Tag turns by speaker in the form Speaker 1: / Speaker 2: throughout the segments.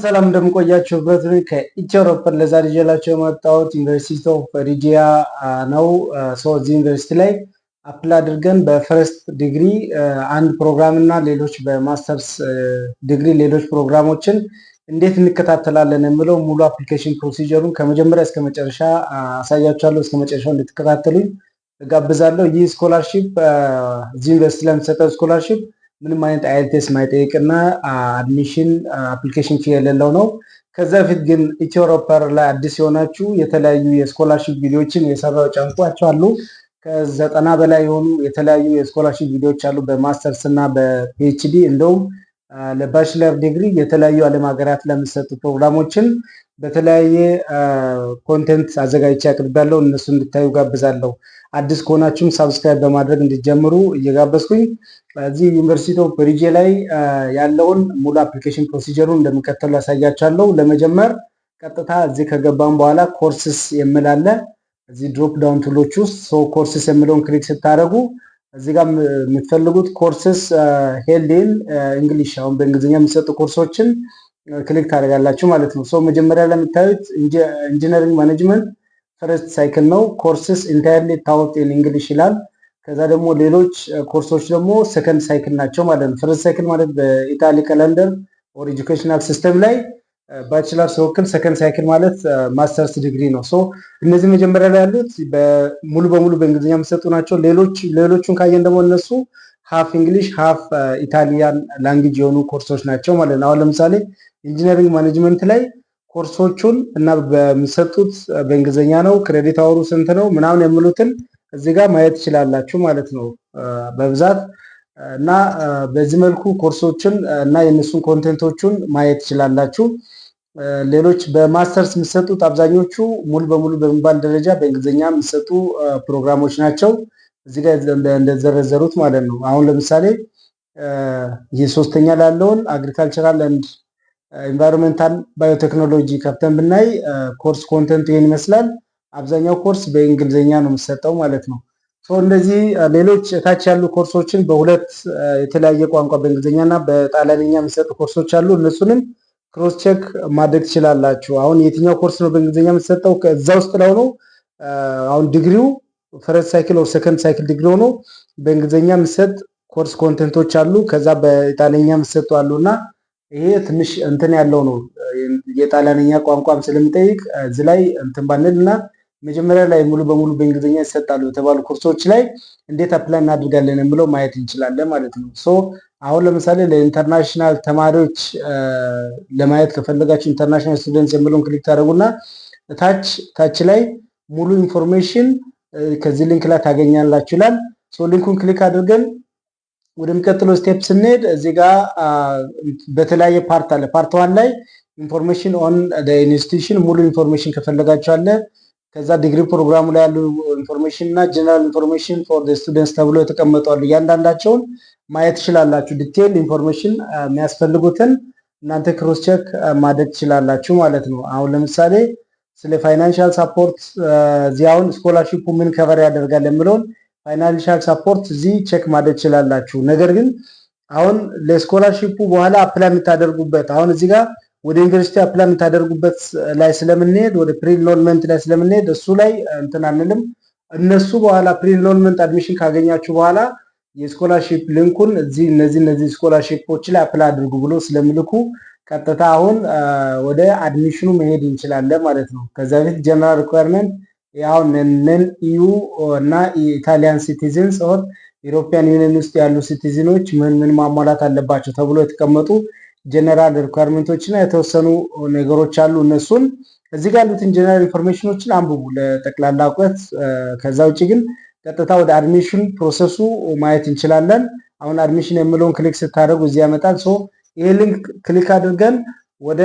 Speaker 1: ሰላም እንደምቆያችሁበት ከኢትዮሮፐር ለዛሬ ይዤላችሁ የመጣሁት ዩኒቨርሲቲ ኦፍ ሪጂያ ነው። እዚህ ዩኒቨርሲቲ ላይ አፕላይ አድርገን በፈርስት ዲግሪ አንድ ፕሮግራም እና ሌሎች በማስተርስ ዲግሪ ሌሎች ፕሮግራሞችን እንዴት እንከታተላለን የሚለው ሙሉ አፕሊኬሽን ፕሮሲጀሩን ከመጀመሪያ እስከ መጨረሻ አሳያችኋለሁ። እስከ መጨረሻው እንድትከታተሉኝ እጋብዛለሁ። ይህ ስኮላርሺፕ እዚህ ዩኒቨርሲቲ ላይ የሚሰጠው ስኮላርሺፕ ምንም አይነት አይኤልቲኤስ ማይጠይቅና አድሚሽን አፕሊኬሽን ፊ የሌለው ነው። ከዛ በፊት ግን ኢትዮሮፐር ላይ አዲስ የሆናችሁ የተለያዩ የስኮላርሺፕ ቪዲዮዎችን የሰራው ጨምቋቸዋለሁ። ከ90 በላይ የሆኑ የተለያዩ የስኮላርሺፕ ቪዲዮዎች አሉ በማስተርስ እና በፒኤችዲ እንደውም ለባችለር ዲግሪ የተለያዩ ዓለም ሀገራት ለሚሰጡ ፕሮግራሞችን በተለያየ ኮንቴንት አዘጋጅቼ አቅርቤያለሁ። እነሱ እንድታዩ ጋብዛለሁ። አዲስ ከሆናችሁም ሳብስክራይብ በማድረግ እንዲጀምሩ እየጋበዝኩኝ እዚህ ዩኒቨርሲቲ ኦፍ ሪጂያ ላይ ያለውን ሙሉ አፕሊኬሽን ፕሮሲጀሩን እንደሚከተለው ያሳያችኋለሁ። ለመጀመር ቀጥታ እዚህ ከገባን በኋላ ኮርስስ የሚላለ እዚህ ድሮፕ ዳውን ቱሎች ውስጥ ኮርስስ የሚለውን ክሊክ ስታደርጉ እዚህ ጋር የምትፈልጉት ኮርስስ ሄልዲን እንግሊሽ አሁን በእንግሊዝኛ የሚሰጡ ኮርሶችን ክሊክ ታደርጋላችሁ ማለት ነው። መጀመሪያ ላይ የምታዩት ኢንጂነሪንግ ማኔጅመንት ፈርስት ሳይክል ነው። ኮርስስ ኢንታየርሊ ታውት ኢን እንግሊሽ ይላል። ከዛ ደግሞ ሌሎች ኮርሶች ደግሞ ሰከንድ ሳይክል ናቸው ማለት ነው። ፈርስት ሳይክል ማለት በኢታሊ ካላንደር ኦር ኤጁኬሽናል ሲስተም ላይ ባችለር ሲወክል፣ ሰከንድ ሳይክል ማለት ማስተርስ ዲግሪ ነው። እነዚህ መጀመሪያ ላይ ያሉት ሙሉ በሙሉ በእንግሊዝኛ የሚሰጡ ናቸው። ሌሎቹን ካየን ደግሞ እነሱ ሃፍ እንግሊሽ ሃፍ ኢታሊያን ላንጉጅ የሆኑ ኮርሶች ናቸው ማለት ነው። አሁን ለምሳሌ ኢንጂነሪንግ ማኔጅመንት ላይ ኮርሶቹን እና በሚሰጡት በእንግሊዝኛ ነው፣ ክሬዲት አወሩ ስንት ነው ምናምን የሚሉትን እዚህ ጋር ማየት ትችላላችሁ ማለት ነው በብዛት እና በዚህ መልኩ ኮርሶችን እና የነሱን ኮንቴንቶቹን ማየት ትችላላችሁ። ሌሎች በማስተርስ የሚሰጡት አብዛኞቹ ሙሉ በሙሉ በሚባል ደረጃ በእንግሊዝኛ የሚሰጡ ፕሮግራሞች ናቸው እዚህ ጋር እንደዘረዘሩት ማለት ነው። አሁን ለምሳሌ ይህ ሶስተኛ ላለውን አግሪካልቸራል ኤንድ ኢንቫይሮንሜንታል ባዮቴክኖሎጂ ከፍተን ብናይ ኮርስ ኮንተንት ይሄን ይመስላል። አብዛኛው ኮርስ በእንግሊዝኛ ነው የሚሰጠው ማለት ነው። እንደዚህ ሌሎች ታች ያሉ ኮርሶችን በሁለት የተለያየ ቋንቋ በእንግሊዝኛና በጣሊያንኛ የሚሰጡ ኮርሶች አሉ። እነሱንም ክሮስ ቼክ ማድረግ ትችላላችሁ። አሁን የትኛው ኮርስ ነው በእንግሊዝኛ የሚሰጠው ከዛ ውስጥ ላይ ነው። አሁን ዲግሪው ፈርስት ሳይክል ኦር ሰከንድ ሳይክል ዲግሪ ሆኖ በእንግሊዝኛ የሚሰጥ ኮርስ ኮንቴንቶች አሉ። ከዛ በጣሊያንኛ የሚሰጡ አሉና ይሄ ትንሽ እንትን ያለው ነው የጣሊያንኛ ቋንቋም ስለሚጠይቅ እዚህ ላይ እንትን ባንል እና መጀመሪያ ላይ ሙሉ በሙሉ በእንግሊዝኛ ይሰጣሉ የተባሉ ኮርሶች ላይ እንዴት አፕላይ እናድርጋለን የሚለው ማየት እንችላለን ማለት ነው። አሁን ለምሳሌ ለኢንተርናሽናል ተማሪዎች ለማየት ከፈለጋችሁ ኢንተርናሽናል ስቱደንትስ የሚለውን ክሊክ ታደርጉና ታች ላይ ሙሉ ኢንፎርሜሽን ከዚህ ሊንክ ላይ ታገኛላችሁ ይላል። ሊንኩን ክሊክ አድርገን ወደሚቀጥለው ስቴፕ ስንሄድ እዚህ ጋር በተለያየ ፓርት አለ። ፓርት 1 ላይ ኢንፎርሜሽን ኦን ዘ ኢንስቲትዩሽን ሙሉ ኢንፎርሜሽን ከፈለጋችሁ አለ። ከዛ ዲግሪ ፕሮግራሙ ላይ ያሉ ኢንፎርሜሽን እና ጀነራል ኢንፎርሜሽን ፎር ዘ ስቱደንትስ ተብሎ የተቀመጡ አሉ። እያንዳንዳቸውን ማየት ትችላላችሁ። ዲቴይል ኢንፎርሜሽን የሚያስፈልጉትን እናንተ ክሮስ ቼክ ማድረግ ትችላላችሁ ማለት ነው። አሁን ለምሳሌ ስለ ፋይናንሻል ሳፖርት እዚህ አሁን ስኮላርሺፑ ምን ከቨር ያደርጋል የሚለውን ፋይናንሻል ሳፖርት እዚህ ቼክ ማድረግ ትችላላችሁ። ነገር ግን አሁን ለስኮላርሺፑ በኋላ አፕላይ የምታደርጉበት አሁን እዚህ ጋር ወደ ዩኒቨርሲቲ አፕላይ የምታደርጉበት ላይ ስለምንሄድ ወደ ፕሪ ኢንሮልመንት ላይ ስለምንሄድ እሱ ላይ እንትን አንልም። እነሱ በኋላ ፕሪ ኢንሮልመንት አድሚሽን ካገኛችሁ በኋላ የስኮላርሺፕ ሊንኩን እዚህ እነዚህ ስኮላርሺፖች ላይ አፕላይ አድርጉ ብሎ ስለምልኩ ቀጥታ አሁን ወደ አድሚሽኑ መሄድ እንችላለን ማለት ነው። ከዛ በፊት ጀነራል ሪኳየርመንት ያው ነን ኢዩ እና ኢታሊያን ሲቲዝንስ ኦር ዩሮፒያን ዩኒየን ውስጥ ያሉ ሲቲዝኖች ምን ማሟላት አለባቸው ተብሎ የተቀመጡ ጀነራል ሪኳየርመንቶች እና የተወሰኑ ነገሮች አሉ። እነሱን እዚህ ጋር ያሉትን ጀነራል ኢንፎርሜሽኖችን አንብቡ ለጠቅላላ እውቀት። ከዛ ውጪ ግን ቀጥታ ወደ አድሚሽን ፕሮሰሱ ማየት እንችላለን። አሁን አድሚሽን የሚለውን ክሊክ ስታደርጉ እዚህ ያመጣል። ይሄ ሊንክ ክሊክ አድርገን ወደ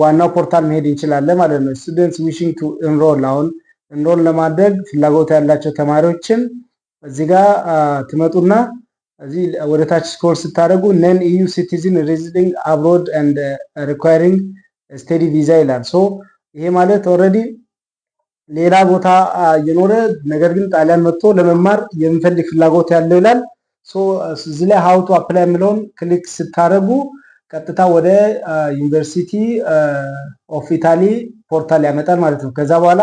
Speaker 1: ዋናው ፖርታል መሄድ እንችላለን ማለት ነው። ስቱደንትስ ዊሺንግ ቱ ኤንሮል አሁን ኤንሮል ለማድረግ ፍላጎት ያላቸው ተማሪዎችን እዚህ ጋር ትመጡና እዚህ ወደ ታች ስክሮል ስታደርጉ ነን ኢዩ ሲቲዝን ሬዚዲንግ አብሮድ ኤንድ ሪኳየሪንግ ስቴዲ ቪዛ ይላል። ይሄ ማለት ኦልሬዲ ሌላ ቦታ የኖረ ነገር ግን ጣሊያን መጥቶ ለመማር የሚፈልግ ፍላጎት ያለው ይላል። እዚህ ላይ ሃው ቱ አፕላይ የሚለውን ክሊክ ስታደርጉ ቀጥታ ወደ ዩኒቨርሲቲ ኦፍ ኢታሊ ፖርታል ያመጣል ማለት ነው። ከዛ በኋላ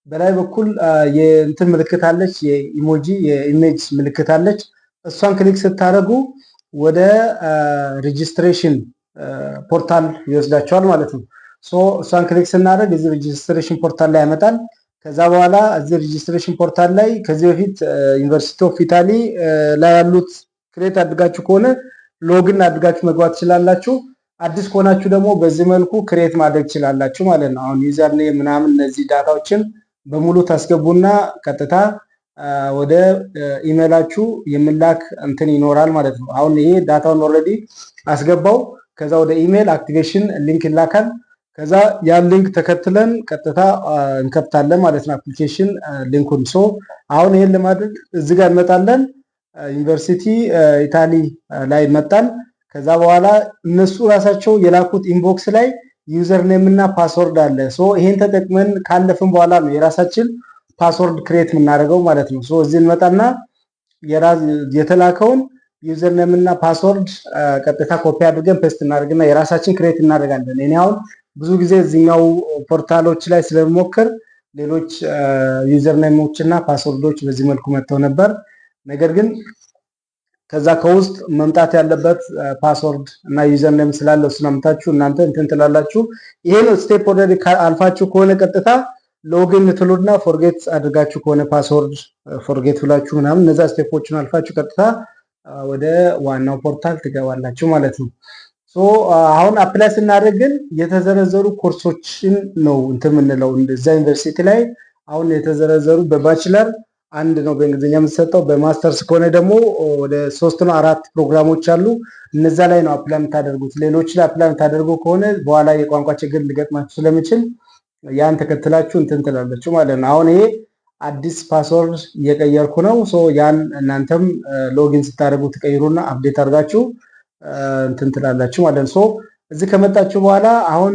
Speaker 1: በላይ በኩል የእንትን ምልክት አለች፣ የኢሞጂ የኢሜጅ ምልክት አለች። እሷን ክሊክ ስታደርጉ ወደ ሬጂስትሬሽን ፖርታል ይወስዳቸዋል ማለት ነው። እሷን ክሊክ ስናደርግ እዚህ ሬጂስትሬሽን ፖርታል ላይ ያመጣል። ከዛ በኋላ እዚህ ሬጂስትሬሽን ፖርታል ላይ ከዚህ በፊት ዩኒቨርሲቲ ኦፍ ኢታሊ ላይ ያሉት ክሬት አድርጋችሁ ከሆነ ሎግን አድርጋችሁ መግባት ትችላላችሁ። አዲስ ከሆናችሁ ደግሞ በዚህ መልኩ ክሬት ማድረግ ትችላላችሁ ማለት ነው። አሁን ዩዘር ኔም ምናምን እነዚህ ዳታዎችን በሙሉ ታስገቡና ቀጥታ ወደ ኢሜላችሁ የምላክ እንትን ይኖራል ማለት ነው። አሁን ይሄ ዳታውን ኦልሬዲ አስገባው። ከዛ ወደ ኢሜል አክቲቬሽን ሊንክ ይላካል። ከዛ ያን ሊንክ ተከትለን ቀጥታ እንከፍታለን ማለት ነው አፕሊኬሽን ሊንኩን። አሁን ይሄን ለማድረግ እዚህ ጋር እንመጣለን። ዩኒቨርሲቲ ኢታሊ ላይ መጣን። ከዛ በኋላ እነሱ ራሳቸው የላኩት ኢንቦክስ ላይ ዩዘር ኔም እና ፓስወርድ አለ። ይሄን ተጠቅመን ካለፍን በኋላ ነው የራሳችን ፓስወርድ ክሬት የምናደርገው ማለት ነው። እዚህ እንመጣና የተላከውን ዩዘር ኔም እና ፓስወርድ ቀጥታ ኮፒ አድርገን ፔስት እናደርግና የራሳችን ክሬት እናደርጋለን። እኔ አሁን ብዙ ጊዜ እዚህኛው ፖርታሎች ላይ ስለሞከር ሌሎች ዩዘር ኔሞች እና ፓስወርዶች በዚህ መልኩ መጥተው ነበር። ነገር ግን ከዛ ከውስጥ መምጣት ያለበት ፓስወርድ እና ዩዘር ኔም ስላለው ስለምታችሁ እናንተ እንትን ትላላችሁ። ይሄን ስቴፕ ኦልሬዲ አልፋችሁ ከሆነ ቀጥታ ሎጊን ትሉና ፎርጌት አድርጋችሁ ከሆነ ፓስወርድ ፎርጌት ብላችሁ ምናምን እነዛ ስቴፖችን አልፋችሁ ቀጥታ ወደ ዋናው ፖርታል ትገባላችሁ ማለት ነው። አሁን አፕላይ ስናደርግ ግን የተዘረዘሩ ኮርሶችን ነው እንትን የምንለው እንደዛ ዩኒቨርሲቲ ላይ አሁን የተዘረዘሩ በባችለር አንድ ነው በእንግሊዝኛ የምትሰጠው። በማስተርስ ከሆነ ደግሞ ወደ 3 ነው 4 ፕሮግራሞች አሉ። እነዛ ላይ ነው አፕላይ የምታደርጉት። ሌሎች ላይ አፕላይ የምታደርጉ ከሆነ በኋላ የቋንቋ ችግር ሊገጥማችሁ ስለሚችል ያን ተከትላችሁ እንትን ትላላችሁ ማለት ነው። አሁን ይሄ አዲስ ፓስወርድ እየቀየርኩ ነው። ያን እናንተም ሎጊን ስታደርጉ ትቀይሩና አፕዴት አድርጋችሁ እንትን ትላላችሁ ማለት ነው። እዚህ ከመጣችሁ በኋላ አሁን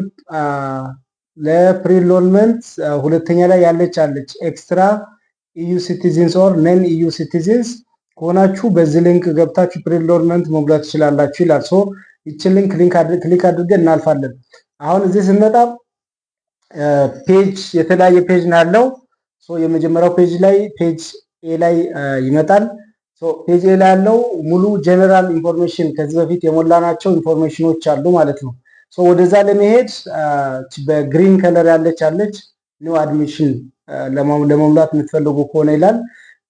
Speaker 1: ለፕሪሎንመንት ሁለተኛ ላይ ያለች ኤክስትራ ኢዩ ሲቲዝንስ ኦር ነን ኢዩ ሲቲዝንስ ከሆናችሁ በዚህ ሊንክ ገብታችሁ ፕሪሎንመንት መሙላት ትችላላችሁ ይላል። ይችን ሊንክ ክሊክ አድርገን እናልፋለን። አሁን እዚህ ስንመጣ ፔጅ የተለያየ ፔጅ ነው ያለው። የመጀመሪያው ፔጅ ላይ ፔጅ ኤ ላይ ይመጣል። ፔጅ ኤ ላይ ያለው ሙሉ ጀነራል ኢንፎርሜሽን ከዚህ በፊት የሞላናቸው ኢንፎርሜሽኖች አሉ ማለት ነው። ወደዛ ለመሄድ በግሪን ከለር ያለች ኒው አድሚሽን ለመሙላት የምትፈልጉ ከሆነ ይላል።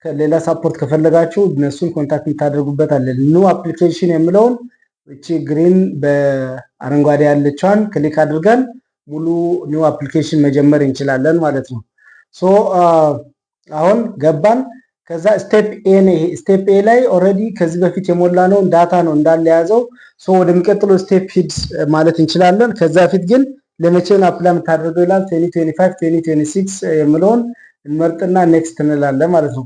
Speaker 1: ሌላ ሳፖርት ከፈለጋችሁ እነሱን ኮንታክት የምታደርጉበት አለ። ኒው አፕሊኬሽን የሚለውን እቺ ግሪን በአረንጓዴ ያለችዋን ክሊክ አድርገን ሙሉ ኒው አፕሊኬሽን መጀመር እንችላለን ማለት ነው። አሁን ገባን። ከዛ ስቴፕ ኤ ላይ ኦልሬዲ ከዚህ በፊት የሞላነውን ዳታ ነው እንዳለ ያዘው። ወደሚቀጥለው ስቴፕ ሂድ ማለት እንችላለን። ከዛ በፊት ግን ለመቼ ነው አፕላይ የምታደርገው ይላል። 2025 2026 የሚለውን እንመርጥና ኔክስት እንላለን ማለት ነው።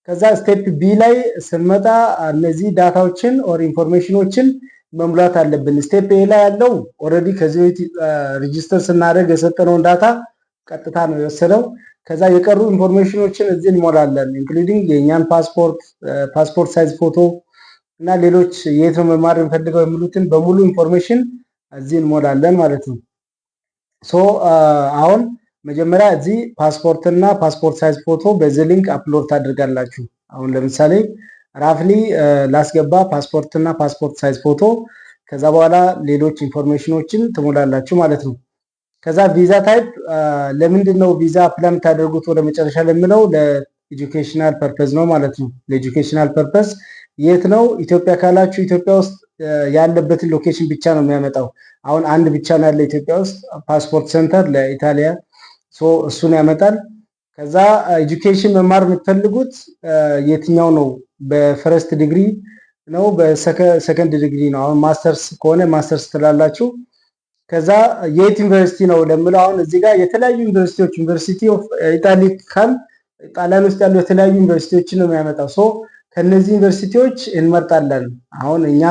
Speaker 1: ከዛ ስቴፕ ቢ ላይ ስንመጣ እነዚህ ዳታዎችን ኦር ኢንፎርሜሽኖችን መሙላት አለብን። ስቴፕ ኤ ላይ ያለው ኦልሬዲ ከዚህ በፊት ሬጂስተር ስናደርግ የሰጠነውን ዳታ ቀጥታ ነው የወሰደው። ከዛ የቀሩ ኢንፎርሜሽኖችን እዚህ እንሞላለን። ኢንክሉዲንግ የኛን ፓስፖርት ሳይዝ ፎቶ እና ሌሎች የት ነው መማር የምፈልገው የሚሉትን በሙሉ ኢንፎርሜሽን እዚህ እንሞላለን ማለት ነው። አሁን መጀመሪያ እዚህ ፓስፖርት እና ፓስፖርት ሳይዝ ፎቶ በዚህ ሊንክ አፕሎድ ታደርጋላችሁ። አሁን ለምሳሌ ራፍሊ ላስገባ ፓስፖርት እና ፓስፖርት ሳይዝ ፎቶ፣ ከዛ በኋላ ሌሎች ኢንፎርሜሽኖችን ትሞላላችሁ ማለት ነው። ከዛ ቪዛ ታይፕ ለምንድን ነው ቪዛ አፕላይ የምታደርጉት ወደ መጨረሻ ለምለው ለኤጁኬሽናል ፐርፐዝ ነው ማለት ነው። ለኤጁኬሽናል ፐርፐዝ የት ነው? ኢትዮጵያ ካላችሁ ኢትዮጵያ ውስጥ ያለበትን ሎኬሽን ብቻ ነው የሚያመጣው። አሁን አንድ ብቻ ነው ያለ ኢትዮጵያ ውስጥ ፓስፖርት ሴንተር ለኢታሊያ፣ እሱን ያመጣል። ከዛ ኤጁኬሽን መማር የምትፈልጉት የትኛው ነው? በፈርስት ዲግሪ ነው በሰከንድ ዲግሪ ነው? አሁን ማስተርስ ከሆነ ማስተርስ ትላላችሁ። ከዛ የት ዩኒቨርሲቲ ነው ለምለው አሁን እዚህ ጋር የተለያዩ ዩኒቨርሲቲዎች ዩኒቨርሲቲ ኦፍ ኢታሊ ካል ጣሊያን ውስጥ ያሉ የተለያዩ ዩኒቨርሲቲዎችን ነው የሚያመጣው። ከነዚህ ዩኒቨርሲቲዎች እንመርጣለን። አሁን እኛ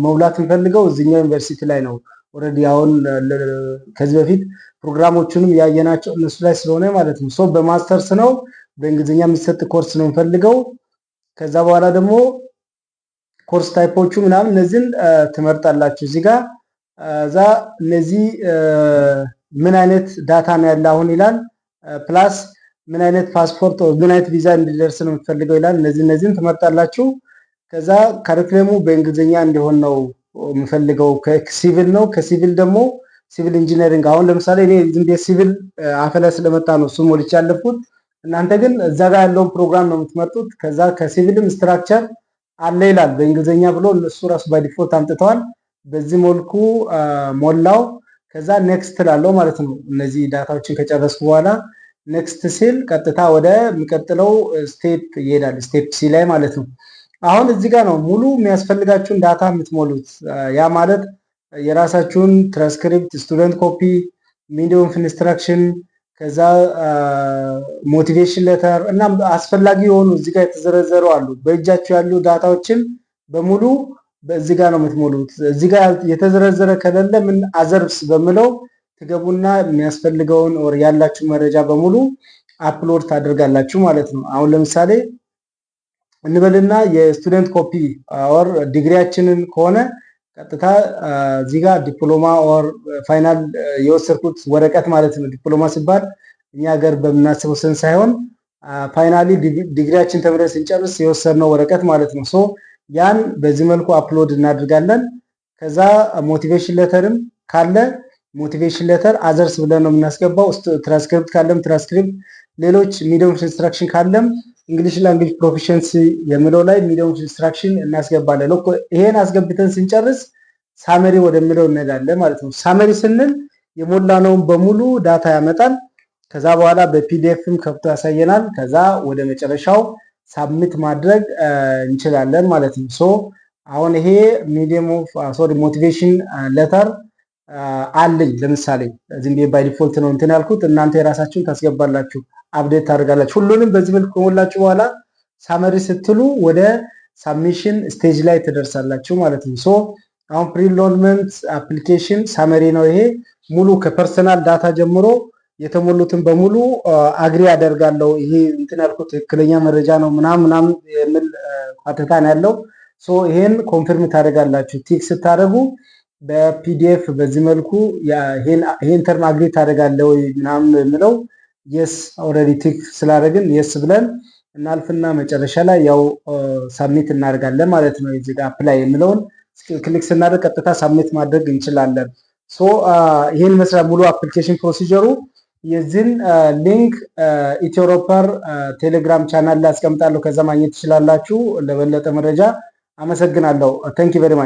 Speaker 1: መውላት እንፈልገው እዚህኛው ዩኒቨርሲቲ ላይ ነው። ኦልሬዲ አሁን ከዚህ በፊት ፕሮግራሞቹንም ያየናቸው እነሱ ላይ ስለሆነ ማለት ነው። በማስተርስ ነው በእንግሊዝኛ የሚሰጥ ኮርስ ነው እንፈልገው። ከዛ በኋላ ደግሞ ኮርስ ታይፖቹ ምናምን እነዚህን ትመርጣላችሁ እዚህ ጋር። እዛ እነዚህ ምን አይነት ዳታ ነው ያለ አሁን ይላል። ፕላስ ምን አይነት ፓስፖርት ምን አይነት ቪዛ እንዲደርስ ነው የምትፈልገው ይላል። እነዚህን ትመርጣላችሁ። ከዛ ካሪኩለሙ በእንግሊዝኛ እንዲሆን ነው የምፈልገው። ከሲቪል ነው። ከሲቪል ደግሞ ሲቪል ኢንጂነሪንግ። አሁን ለምሳሌ እኔ ዝም ብዬ ሲቪል አፈላ ስለመጣ ነው እሱ ሞልቼ ያለፍኩት። እናንተ ግን እዛ ጋር ያለውን ፕሮግራም ነው የምትመርጡት። ከዛ ከሲቪልም ስትራክቸር አለ ይላል በእንግሊዝኛ ብሎ እሱ ራሱ ባይ ዲፎልት አምጥተዋል። በዚህ መልኩ ሞላው። ከዛ ኔክስት ላለው ማለት ነው። እነዚህ ዳታዎችን ከጨረስኩ በኋላ ኔክስት ሲል ቀጥታ ወደ የሚቀጥለው ስቴፕ ይሄዳል። ስቴፕ ሲ ላይ ማለት ነው። አሁን እዚህ ጋር ነው ሙሉ የሚያስፈልጋችሁን ዳታ የምትሞሉት። ያ ማለት የራሳችሁን ትራንስክሪፕት፣ ስቱደንት ኮፒ፣ ሚዲየም ኦፍ ኢንስትራክሽን፣ ከዛ ሞቲቬሽን ሌተር እና አስፈላጊ የሆኑ እዚህ ጋር የተዘረዘሩ አሉ። በእጃችሁ ያሉ ዳታዎችን በሙሉ በዚህ ጋር ነው የምትሞሉት። እዚህ ጋር የተዘረዘረ ከሌለ ምን አዘርብስ በሚለው ትገቡና የሚያስፈልገውን ኦር ያላችሁ መረጃ በሙሉ አፕሎድ ታደርጋላችሁ ማለት ነው። አሁን ለምሳሌ እንበልና የስቱደንት ኮፒ ኦር ዲግሪያችንን ከሆነ ቀጥታ እዚህ ጋር ዲፕሎማ ኦር ፋይናል የወሰድኩት ወረቀት ማለት ነው። ዲፕሎማ ሲባል እኛ ሀገር በምናስበው ሰን ሳይሆን ፋይናሊ ዲግሪያችን ተምረን ስንጨርስ የወሰድነው ወረቀት ማለት ነው። ሶ ያን በዚህ መልኩ አፕሎድ እናደርጋለን። ከዛ ሞቲቬሽን ሌተርም ካለ ሞቲቬሽን ሌተር አዘርስ ብለን ነው የምናስገባው። ትራንስክሪፕት ካለም ትራንስክሪፕት፣ ሌሎች ሚዲየም ኦፍ ኢንስትራክሽን ካለም እንግሊሽ ላንጉጅ ፕሮፊሸንሲ የሚለው ላይ ሚዲየም ኦፍ ኢንስትራክሽን እናስገባለን። ይሄን አስገብተን ስንጨርስ ሳመሪ ወደሚለው እንሄዳለን ማለት ነው። ሳመሪ ስንል የሞላነውን በሙሉ ዳታ ያመጣል። ከዛ በኋላ በፒዲኤፍም ከፍቶ ያሳየናል። ከዛ ወደ መጨረሻው ሳብሚት ማድረግ እንችላለን ማለት ነው። ሶ አሁን ይሄ ሚዲየም ኦፍ ሞቲቬሽን ሌተር አለኝ። ለምሳሌ ዝም ብዬ ባይ ዲፎልት ነው እንትን ያልኩት። እናንተ የራሳችሁን ታስገባላችሁ፣ አፕዴት ታደርጋላችሁ። ሁሉንም በዚህ መልኩ ከሞላችሁ በኋላ ሳመሪ ስትሉ ወደ ሳብሚሽን ስቴጅ ላይ ትደርሳላችሁ ማለት ነው። ሶ አሁን ፕሪኢንሮልመንት አፕሊኬሽን ሳመሪ ነው ይሄ። ሙሉ ከፐርሰናል ዳታ ጀምሮ የተሞሉትን በሙሉ አግሪ ያደርጋለሁ፣ ይሄ እንትን ያልኩት ትክክለኛ መረጃ ነው ምናምን የሚል ሀተታ ነው ያለው። ሶ ይሄን ኮንፊርም ታደርጋላችሁ። ቲክ ስታደርጉ በፒዲኤፍ በዚህ መልኩ ይሄን ተርም አግሪ ታደርጋለህ ወይ ምናምን የሚለው የስ ኦልሬዲ ቲክ ስላደረግን የስ ብለን እናልፍና መጨረሻ ላይ ያው ሳብሚት እናደርጋለን ማለት ነው። እዚህ ጋር አፕላይ የሚለውን ክሊክ ስናደርግ ቀጥታ ሳብሚት ማድረግ እንችላለን። ሶ ይሄን መስራት ሙሉ አፕሊኬሽን ፕሮሲጀሩ የዚህን ሊንክ ኢትዮሮፐር ቴሌግራም ቻናል ላይ አስቀምጣለሁ። ከዛ ማግኘት ትችላላችሁ ለበለጠ መረጃ። አመሰግናለሁ። ታንክ ዩ ቬሪ ማች